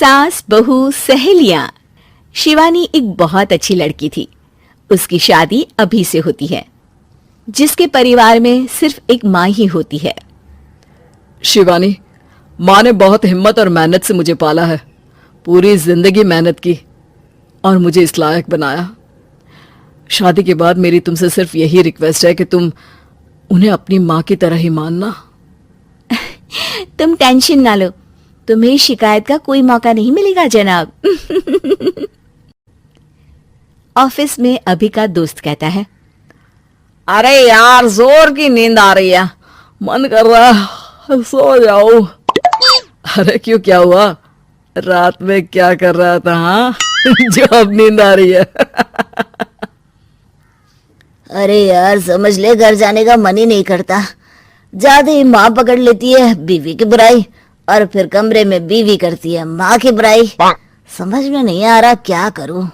सास बहू सहेलियां। शिवानी एक बहुत अच्छी लड़की थी। उसकी शादी अभी से होती है, जिसके परिवार में सिर्फ एक माँ ही होती है। शिवानी, माँ ने बहुत हिम्मत और मेहनत से मुझे पाला है। पूरी जिंदगी मेहनत की और मुझे इस लायक बनाया। शादी के बाद मेरी तुमसे सिर्फ यही रिक्वेस्ट है कि तुम उन्हें अपनी माँ की तरह ही मानना। तुम टेंशन ना लो, तुम्हें शिकायत का कोई मौका नहीं मिलेगा जनाब। ऑफिस में अभी का दोस्त कहता है, अरे यार, जोर की नींद आ रही है, मन कर रहा है सो जाओ। अरे क्यों, क्या हुआ? रात में क्या कर रहा था? हाँ जो अब नींद आ रही है। अरे यार, समझ ले, घर जाने का मन ही नहीं करता। ज्यादा ही माँ पकड़ लेती है बीवी की बुराई, और फिर कमरे में बीवी करती है माँ की बुराई। समझ में नहीं आ रहा क्या करूं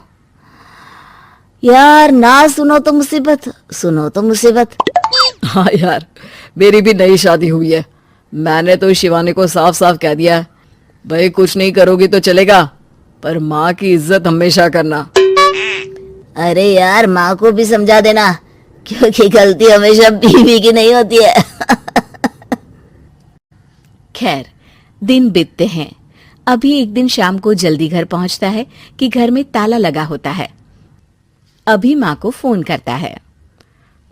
यार। ना सुनो तो मुसीबत, सुनो तो मुसीबत। हाँ यार, मेरी भी नई शादी हुई है। मैंने तो शिवानी को साफ साफ कह दिया है, भाई कुछ नहीं करोगी तो चलेगा, पर माँ की इज्जत हमेशा करना। अरे यार, माँ को भी समझा देना, क्योंकि गलती हमेशा बीवी की नहीं होती है। खैर, दिन बीतते हैं। अभी एक दिन शाम को जल्दी घर पहुंचता है कि घर में ताला लगा होता है। अभी माँ को फोन करता है।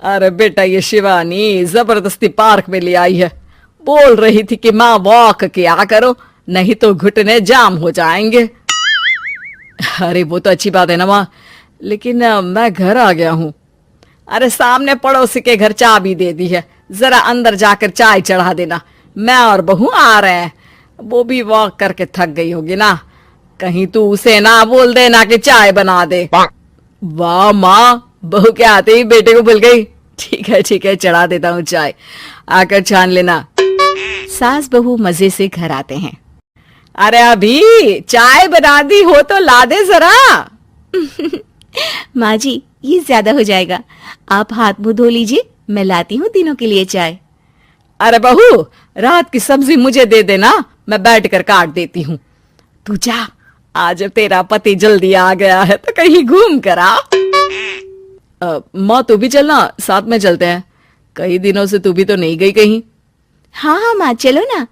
अरे बेटा, ये शिवानी जबरदस्ती पार्क में ले आई है। बोल रही थी कि माँ वॉक किया करो, नहीं तो घुटने जाम हो जाएंगे। अरे वो तो अच्छी बात है ना माँ, लेकिन मैं घर आ गया हूँ। अरे सामने पड़ोसी के घर चाबी दे दी है, जरा अंदर जाकर चाय चढ़ा देना। मैं और बहू आ रहे हैं, वो भी वॉक करके थक गई होगी ना। कहीं तू उसे ना बोल देना कि चाय बना दे। वाह माँ, बहू के आते ही बेटे को भूल गई। ठीक है, चढ़ा देता हूँ चाय, आकर छान लेना। सास बहू मजे से घर आते हैं। अरे अभी चाय बना दी हो तो ला दे जरा। माँ जी, ये ज्यादा हो जाएगा, आप हाथ मुंह धो लीजिए, मैं लाती हूँ तीनों के लिए चाय। अरे बहू, रात की सब्जी मुझे दे देना, मैं बैठ कर काट देती हूँ। तू जा, आज तेरा पति जल्दी आ गया है तो कहीं घूम कर आ। माँ तू भी चलना, साथ में चलते हैं। कई दिनों से तू भी तो नहीं गई कहीं। हाँ माँ, चलो ना।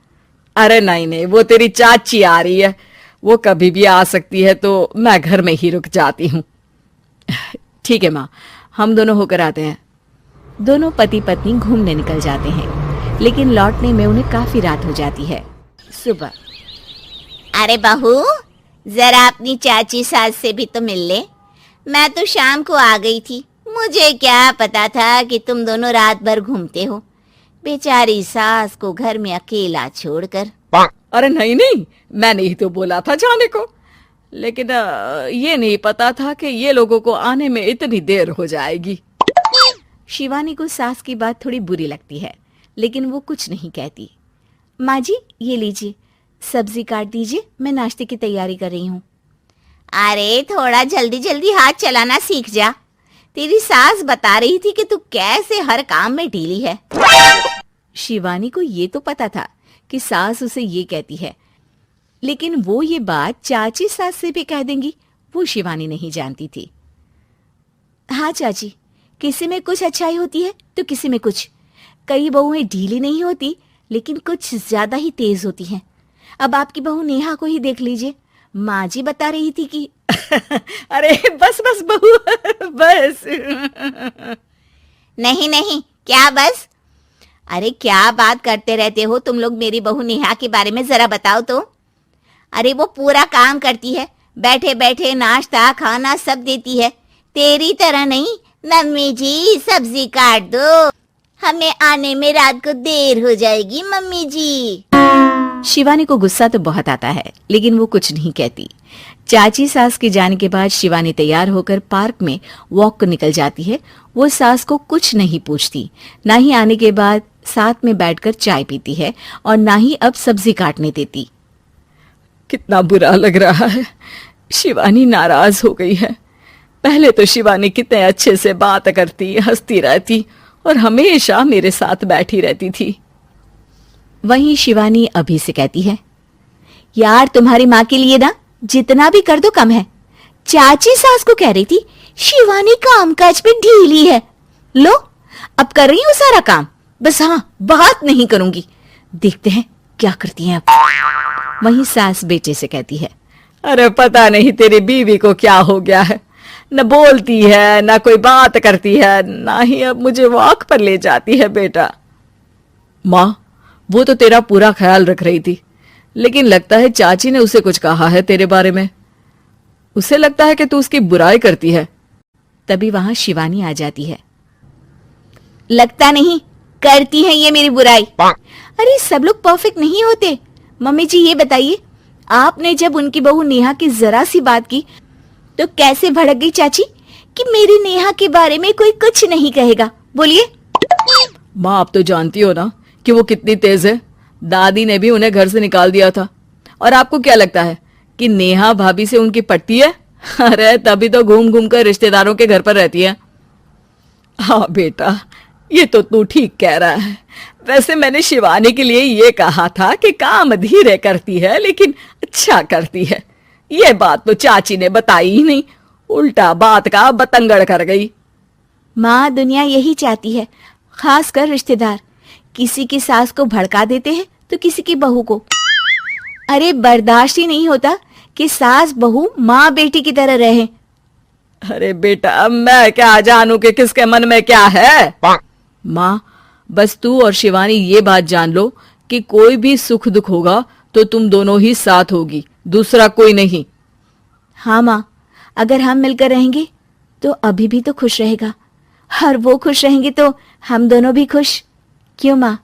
अरे नहीं, वो तेरी चाची आ रही है, वो कभी भी आ सकती है, तो मैं घर में ही रुक जाती हूँ। ठीक है माँ, हम दोनों होकर आते हैं। दोनों पति पत्नी घूमने निकल जाते हैं, लेकिन लौटने में उन्हें काफी रात हो जाती है। सुबह। अरे बहू, जरा अपनी चाची सास से भी तो मिल ले। मैं तो शाम को आ गई थी, मुझे क्या पता था कि तुम दोनों रात भर घूमते हो, बेचारी सास को घर में अकेला छोड़कर। अरे नहीं, मैंने ही तो बोला था जाने को, लेकिन ये नहीं पता था कि ये लोगों को आने में इतनी देर हो जाएगी। शिवानी को सास की बात थोड़ी बुरी लगती है, लेकिन वो कुछ नहीं कहती। माँ जी, ये लीजिए, सब्जी काट दीजिए, मैं नाश्ते की तैयारी कर रही हूँ। अरे थोड़ा जल्दी जल्दी हाथ चलाना सीख जा। तेरी सास बता रही थी कि तू कैसे हर काम में ढीली है। शिवानी को ये तो पता था कि सास उसे ये कहती है, लेकिन वो ये बात चाची सास से भी कह देंगी, वो शिवानी नहीं जानती थी। हाँ चाची, किसी में कुछ अच्छाई होती है तो किसी में कुछ। कई बहुएं ढीली नहीं होती, लेकिन कुछ ज्यादा ही तेज होती हैं। अब आपकी बहू नेहा को ही देख लीजिए, माँ जी बता रही थी कि अरे बस बहू, बस। नहीं, क्या बस? अरे क्या बात करते रहते हो तुम लोग मेरी बहू नेहा के बारे में, जरा बताओ तो। अरे वो पूरा काम करती है, बैठे बैठे नाश्ता खाना सब देती है। तेरी तरह नहीं, मम्मी जी सब्जी काट दो, हमें आने में रात को देर हो जाएगी मम्मी जी। शिवानी को गुस्सा तो बहुत आता है, लेकिन वो कुछ नहीं कहती। चाची सास के जाने के बाद शिवानी तैयार होकर पार्क में वॉक को निकल जाती है। वो सास को कुछ नहीं पूछती, ना ही आने के बाद साथ में बैठकर चाय पीती है, और ना ही अब सब्जी काटने देती। कितना बुरा लग रहा है, शिवानी नाराज हो गई है। पहले तो शिवानी कितने अच्छे से बात करती, हंसती रहती और हमेशा मेरे साथ बैठी रहती थी। वहीं शिवानी अभी से कहती है, यार तुम्हारी माँ के लिए ना जितना भी कर दो कम है। चाची सास को कह रही थी शिवानी कामकाज पे ढीली है। लो अब कर रही हूँ सारा काम, बस हाँ बात नहीं करूंगी। देखते हैं क्या करती हैं अब। वहीं सास बेटे से कहती है, अरे पता नहीं तेरी बीवी को क्या हो गया है, न बोलती है न कोई बात करती है, ना ही अब मुझे वॉक पर ले जाती है बेटा। माँ वो तो तेरा पूरा ख्याल रख रही थी, लेकिन लगता है चाची ने उसे कुछ कहा है तेरे बारे में। उसे लगता है कि तू उसकी बुराई करती है। तभी वहां शिवानी आ जाती है। लगता नहीं, करती है ये मेरी बुराई। अरे सब लोग परफेक्ट नहीं होते। मम्मी जी ये बताइए, आपने जब उनकी बहू नेहा की जरा सी बात की तो कैसे भड़क गई चाची कि मेरी नेहा के बारे में कोई कुछ नहीं कहेगा। बोलिए। माँ आप तो जानती हो ना कि वो कितनी तेज है। दादी ने भी उन्हें घर से निकाल दिया था। और आपको क्या लगता है कि नेहा भाभी से उनकी पटती है? अरे तभी तो घूम घूम कर रिश्तेदारों के घर पर रहती है। हाँ बेटा ये तो तू ठीक कह रहा है। वैसे मैंने शिवानी के लिए ये कहा था कि काम धीरे करती है लेकिन अच्छा करती है। ये बात तो चाची ने बताई ही नहीं, उल्टा बात का बतंगड़ कर गई। माँ दुनिया यही चाहती है, खासकर रिश्तेदार किसी की सास को भड़का देते हैं तो किसी की बहू को। अरे बर्दाश्त ही नहीं होता कि सास बहू माँ बेटी की तरह रहे। अरे बेटा मैं क्या जानू कि किसके मन में क्या है। माँ बस तू और शिवानी ये बात जान लो कि कोई भी सुख दुख होगा तो तुम दोनों ही साथ होगी, दूसरा कोई नहीं। हाँ माँ, अगर हम मिलकर रहेंगे तो अभी भी तो खुश रहेगा, और वो खुश रहेंगे तो हम दोनों भी खुश। क्यों माँ?